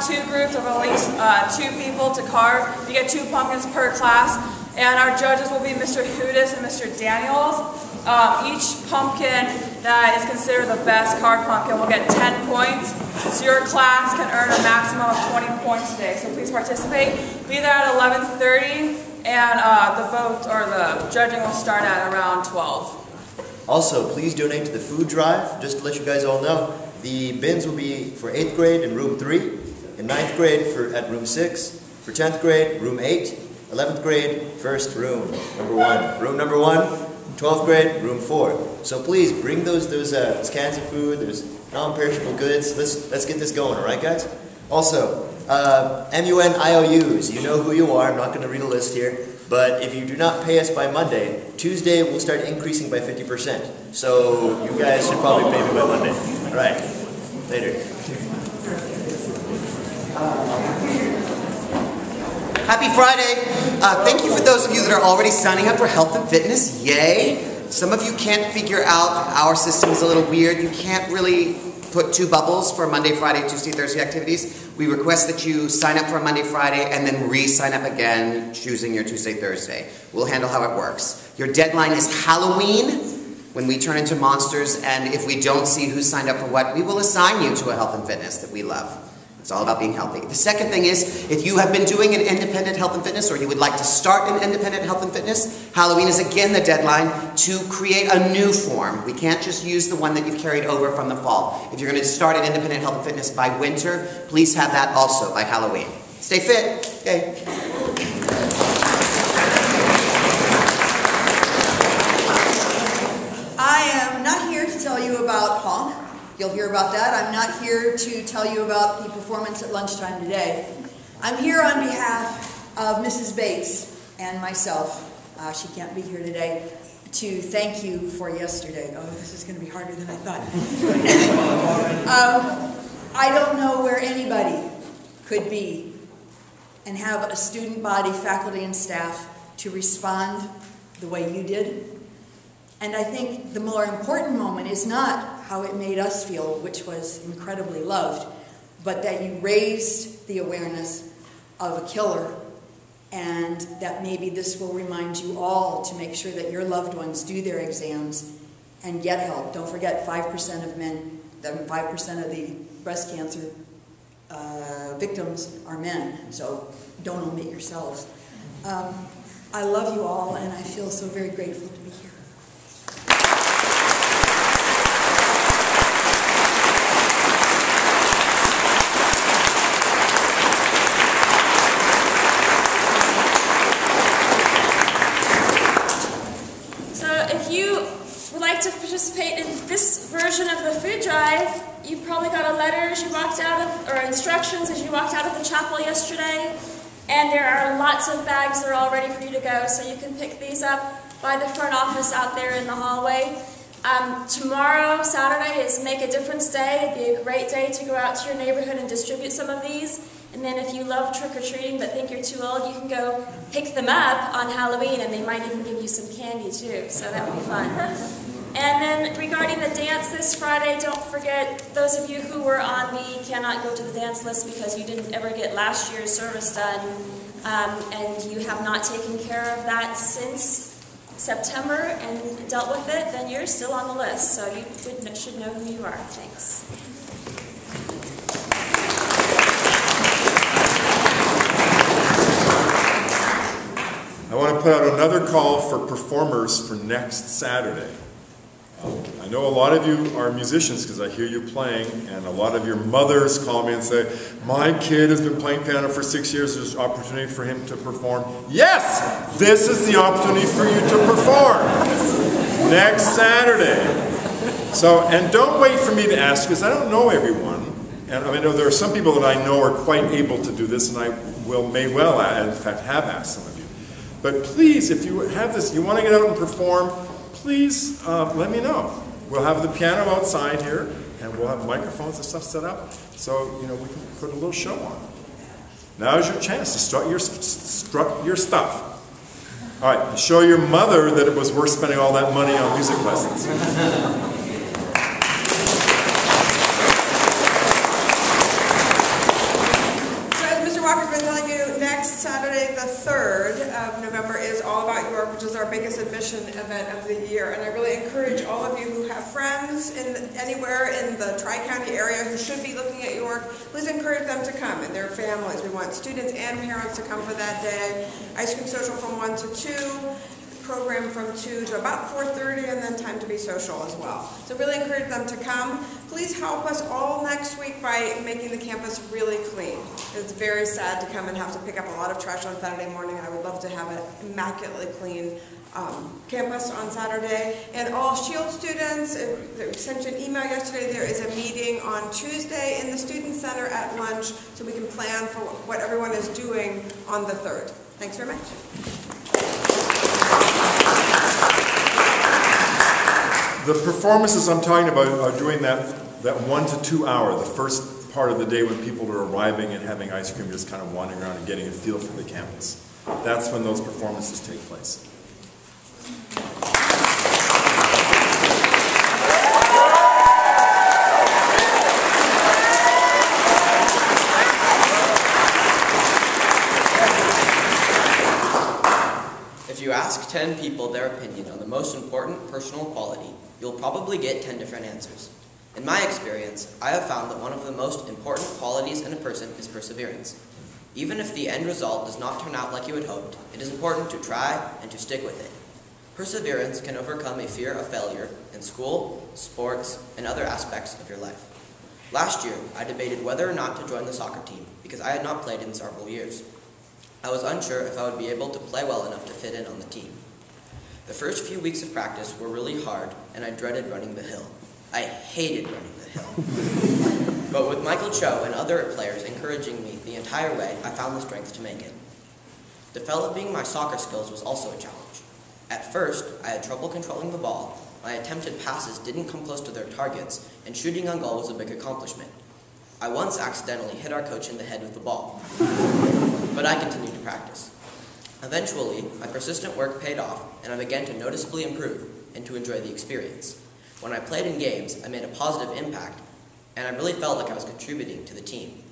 2 groups of at least 2 people to carve. You get 2 pumpkins per class, and our judges will be Mr. Hudis and Mr. Daniels. Each pumpkin that is considered the best carved pumpkin will get 10 points. So your class can earn a maximum of 20 points today. So please participate. Be there at 11:30, and the vote or the judging will start at around 12. Also, please donate to the food drive. Just to let you guys all know, the bins will be for 8th grade in room 3, in 9th grade at room 6, for 10th grade, room 8, 11th grade, first room number 1. Room number 1, 12th grade, room 4. So please bring those cans of food, those non-perishable goods. Let's get this going, all right, guys? Also, MUN IOUs, you know who you are. I'm not going to read a list here. But if you do not pay us by Monday, Tuesday we'll start increasing by 50%. So you guys should probably pay me by Monday. All right, later. Happy Friday. Thank you for those of you that are already signing up for health and fitness. Yay. Some of you can't figure out our system's a little weird. You can't really put 2 bubbles for Monday, Friday, Tuesday, Thursday activities. We request that you sign up for a Monday, Friday, and then re-sign up again, choosing your Tuesday, Thursday. We'll handle how it works. Your deadline is Halloween, when we turn into monsters, and if we don't see who signed up for what, we will assign you to a health and fitness that we love. It's all about being healthy. The second thing is, if you have been doing an independent health and fitness, or you would like to start an independent health and fitness, Halloween is again the deadline to create a new form. We can't just use the one that you've carried over from the fall. If you're going to start an independent health and fitness by winter, please have that also by Halloween. Stay fit. Yay. I am not here to tell you about Honk. You'll hear about that. I'm not here to tell you about the performance at lunchtime today. I'm here on behalf of Mrs. Bates and myself. She can't be here today, to thank you for yesterday. Oh, this is going to be harder than I thought. I don't know where anybody could be and have a student body, faculty, and staff to respond the way you did. And I think the more important moment is not how it made us feel, which was incredibly loved, but that you raised the awareness of a killer, and that maybe this will remind you all to make sure that your loved ones do their exams and get help. Don't forget, 5% of men, 5% of the breast cancer victims are men, so don't omit yourselves. I love you all, and I feel so very grateful to be here. Participate in this version of the food drive. You probably got a letter as you walked out of, or instructions as you walked out of the chapel yesterday, and there are lots of bags that are all ready for you to go, so you can pick these up by the front office out there in the hallway. Tomorrow, Saturday, is Make a Difference Day. It'd be a great day to go out to your neighborhood and distribute some of these. And then if you love trick-or-treating but think you're too old, you can go pick them up on Halloween, and they might even give you some candy too, so that would be fun. And then regarding the dance this Friday, don't forget, those of you who were on the cannot go to the dance list because you didn't ever get last year's service done, and you have not taken care of that since September and dealt with it, then you're still on the list, so you should know who you are. Thanks. I want to put out another call for performers for next Saturday. I know a lot of you are musicians because I hear you playing, and a lot of your mothers call me and say, my kid has been playing piano for 6 years, there's an opportunity for him to perform. Yes! This is the opportunity for you to perform next Saturday. So, and don't wait for me to ask, because I don't know everyone. And I know there are some people that I know are quite able to do this, and I may well, in fact, have asked some of you. But please, if you have this, you want to get out and perform, please let me know. We'll have the piano outside here, and we'll have microphones and stuff set up, so we can put a little show on. Now's your chance to strut your stuff. All right, show your mother that it was worth spending all that money on music lessons. which is our biggest admission event of the year. And I really encourage all of you who have friends anywhere in the Tri-County area who should be looking at York, please encourage them to come and their families. We want students and parents to come for that day. Ice cream social from 1 to 2. Program from 2 to about 4:30, and then time to be social as well. So really encourage them to come. Please help us all next week by making the campus really clean. It's very sad to come and have to pick up a lot of trash on Saturday morning. I would love to have an immaculately clean campus on Saturday. And all SHIELD students, we sent you an email yesterday, there is a meeting on Tuesday in the Student Center at lunch so we can plan for what everyone is doing on the 3rd. Thanks very much. The performances I'm talking about are during that 1 to 2 hour, the first part of the day when people are arriving and having ice cream, just kind of wandering around and getting a feel for the campus. That's when those performances take place. If you ask 10 people their opinion on the most important personal quality, you'll probably get 10 different answers. In my experience, I have found that one of the most important qualities in a person is perseverance. Even if the end result does not turn out like you had hoped, it is important to try and to stick with it. Perseverance can overcome a fear of failure in school, sports, and other aspects of your life. Last year, I debated whether or not to join the soccer team because I had not played in several years. I was unsure if I would be able to play well enough to fit in on the team. The first few weeks of practice were really hard, and I dreaded running the hill. I hated running the hill. But with Michael Cho and other players encouraging me the entire way, I found the strength to make it. Developing my soccer skills was also a challenge. At first, I had trouble controlling the ball, my attempted passes didn't come close to their targets, and shooting on goal was a big accomplishment. I once accidentally hit our coach in the head with the ball, but I continued to practice. Eventually, my persistent work paid off, and I began to noticeably improve and to enjoy the experience. When I played in games, I made a positive impact, and I really felt like I was contributing to the team.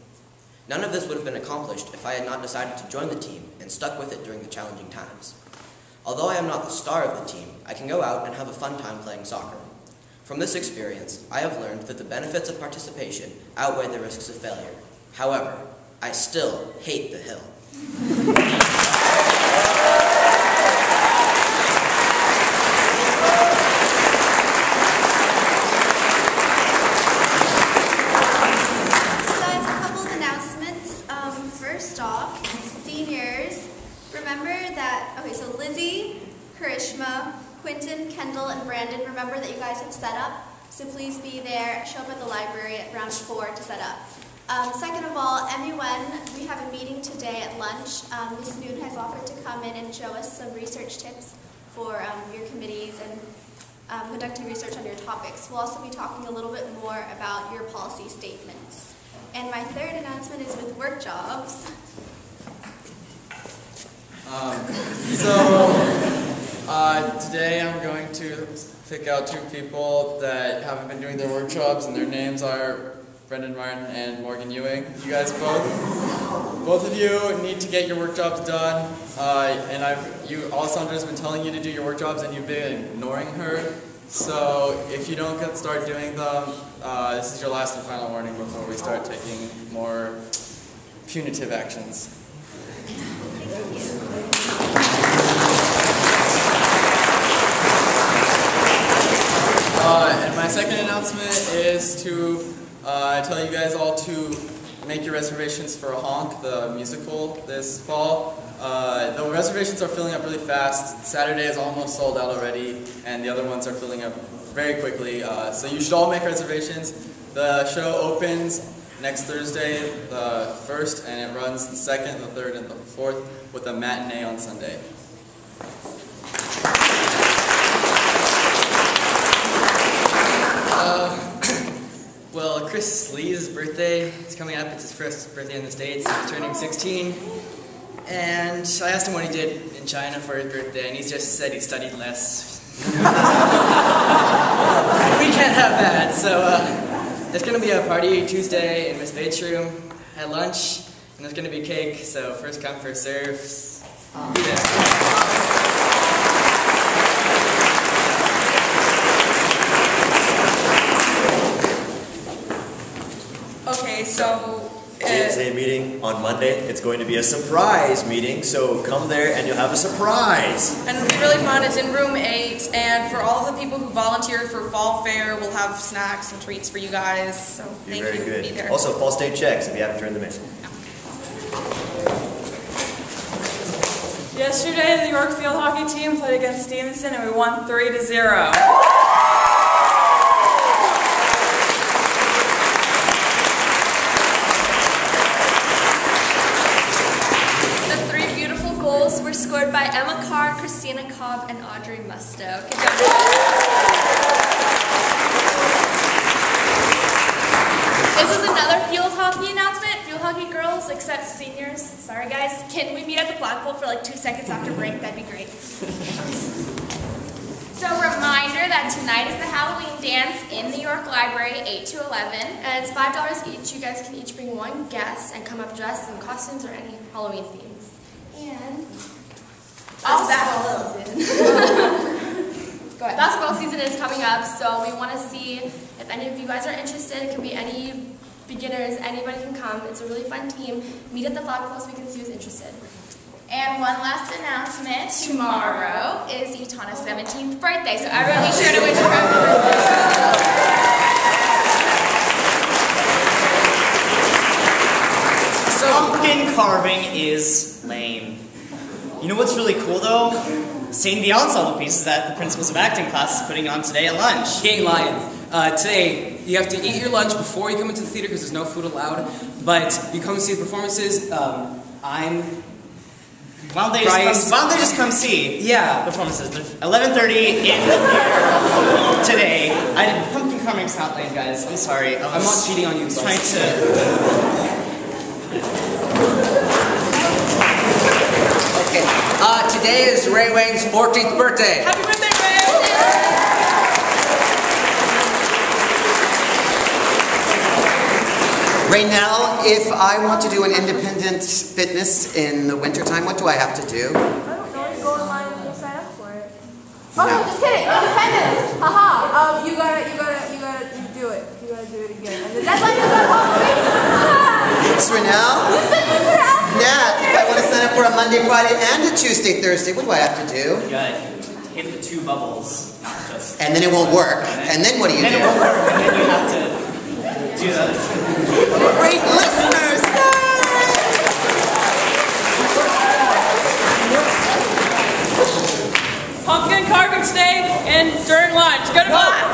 None of this would have been accomplished if I had not decided to join the team and stuck with it during the challenging times. Although I am not the star of the team, I can go out and have a fun time playing soccer. From this experience, I have learned that the benefits of participation outweigh the risks of failure. However, I still hate the hill. First off, seniors, remember that, okay, so Lizzie, Karishma, Quinton, Kendall, and Brandon, remember that you guys have set up, so please be there, show up at the library at round 4 to set up. Second of all, MUN, we have a meeting today at lunch. Ms. Noon has offered to come in and show us some research tips for your committees and conducting research on your topics. We'll also be talking a little bit more about your policy statements. And my third announcement is with work jobs. Today I'm going to pick out 2 people that haven't been doing their workshops, and their names are Brendan Martin and Morgan Ewing. You guys both of you need to get your work jobs done, Alessandra's been telling you to do your work jobs and you've been ignoring her. So if you don't start doing them, this is your last and final warning before we start taking more punitive actions. And my second announcement is to tell you guys all to make your reservations for Honk, the musical, this fall. The reservations are filling up really fast. Saturday is almost sold out already, and the other ones are filling up very quickly. So you should all make reservations. The show opens next Thursday, the 1st, and it runs the 2nd, the 3rd, and the 4th, with a matinee on Sunday. Well, Chris Lee's birthday is coming up. It's his first birthday in the States. He's turning 16. And I asked him what he did in China for his birthday, and he just said he studied less. We can't have that, so there's going to be a party Tuesday in Miss Bates' room at lunch, and there's going to be cake, so first come, first serve. Be there. Day meeting on Monday. It's going to be a surprise meeting, so come there and you'll have a surprise. And it'll be really fun. It's in room 8, and for all of the people who volunteered for Fall Fair, we'll have snacks and treats for you guys. So thank you. Very good. Be there. Also, Fall State checks if you haven't turned them in. Yesterday, the York field hockey team played against Stevenson and we won 3-0. Were scored by Emma Carr, Christina Cobb, and Audrey Musto. This is another field hockey announcement. Field hockey girls, except seniors. Sorry guys. Can we meet at the flagpole for like 2 seconds after break? That'd be great. So reminder that tonight is the Halloween dance in the York Library, 8 to 11. And it's $5 each. You guys can each bring one guest and come up dressed in costumes or any Halloween themes. And basketball season is coming up, so we want to see if any of you guys are interested. It can be any beginners, anybody can come. It's a really fun team. Meet at the flagpole so we can see who's interested. And one last announcement, tomorrow is Etana's 17th birthday, so everyone be sure to wish her happy birthday. So pumpkin carving is lame. You know what's really cool though? Seeing the ensemble pieces that the Principles of Acting class is putting on today at lunch. You ain't lying. Today, you have to eat your lunch before you come into the theater because there's no food allowed. But you come see the performances. Why don't they just come see performances? 11:30 in the theater today. Pumpkin carving's not lame, guys. I'm sorry. I'm not cheating on you. Trying to. Okay. Today is Ray Wang's 14th birthday. Happy birthday, Ray! Right now, if I want to do an independent fitness in the wintertime, what do I have to do? I don't know. You go online and you sign up for it. Oh no, just kidding. Independence. Haha. You gotta do it. You gotta do it again. And the deadline is on Halloween. It's right now? Nat, if I want to sign up for a Monday, Friday, and a Tuesday, Thursday, what do I have to do? You gotta hit the 2 bubbles, not just. And then it won't work. And then what do you do? And then it won't work, and then you have to do the other thing. Great listeners! Pumpkin carving today and during lunch. Go to class.